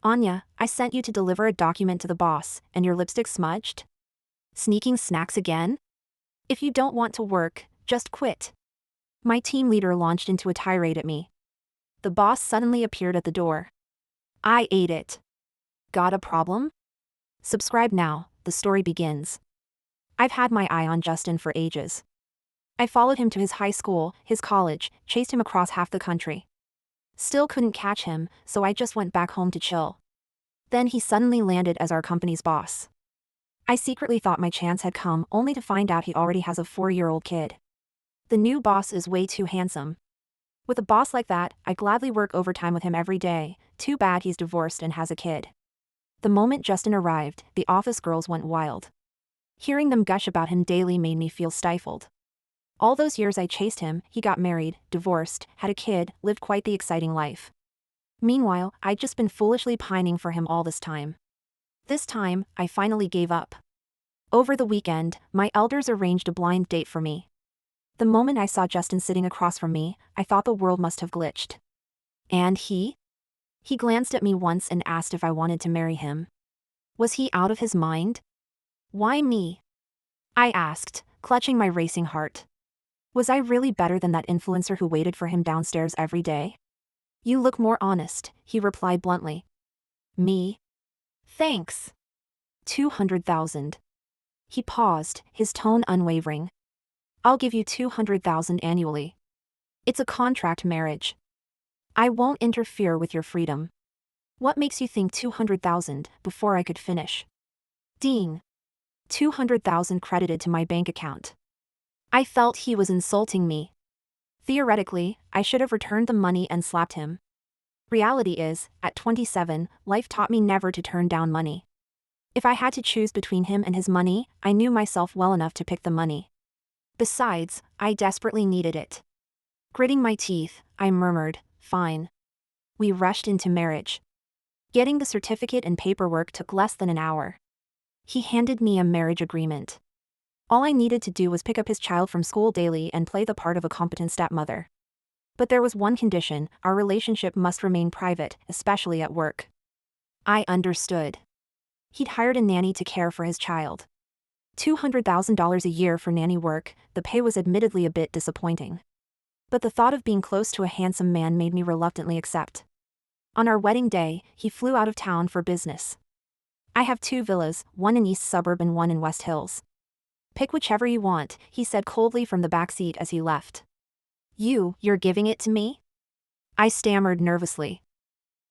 Anya, I sent you to deliver a document to the boss, and your lipstick smudged? Sneaking snacks again? If you don't want to work, just quit. My team leader launched into a tirade at me. The boss suddenly appeared at the door. I ate it. Got a problem? Subscribe now, the story begins. I've had my eye on Justin for ages. I followed him to his high school, his college, chased him across half the country. Still couldn't catch him, so I just went back home to chill. Then he suddenly landed as our company's boss. I secretly thought my chance had come, only to find out he already has a 4-year-old kid. The new boss is way too handsome. With a boss like that, I gladly work overtime with him every day. Too bad he's divorced and has a kid. The moment Justin arrived, the office girls went wild. Hearing them gush about him daily made me feel stifled. All those years I chased him, he got married, divorced, had a kid, lived quite the exciting life. Meanwhile, I'd just been foolishly pining for him all this time. This time, I finally gave up. Over the weekend, my elders arranged a blind date for me. The moment I saw Justin sitting across from me, I thought the world must have glitched. And he? He glanced at me once and asked if I wanted to marry him. Was he out of his mind? Why me? I asked, clutching my racing heart. Was I really better than that influencer who waited for him downstairs every day? You look more honest, he replied bluntly. Me? Thanks. 200,000. He paused, his tone unwavering. I'll give you 200,000 annually. It's a contract marriage. I won't interfere with your freedom. What makes you think 200,000? Before I could finish. Ding. 200,000 credited to my bank account. I felt he was insulting me. Theoretically, I should have returned the money and slapped him. Reality is, at 27, life taught me never to turn down money. If I had to choose between him and his money, I knew myself well enough to pick the money. Besides, I desperately needed it. Gritting my teeth, I murmured, fine. We rushed into marriage. Getting the certificate and paperwork took less than an hour. He handed me a marriage agreement. All I needed to do was pick up his child from school daily and play the part of a competent stepmother. But there was one condition: our relationship must remain private, especially at work. I understood. He'd hired a nanny to care for his child. $200,000 a year for nanny work, the pay was admittedly a bit disappointing. But the thought of being close to a handsome man made me reluctantly accept. On our wedding day, he flew out of town for business. I have 2 villas, one in East Suburb and one in West Hills. Pick whichever you want, he said coldly from the back seat as he left. You're giving it to me? I stammered nervously.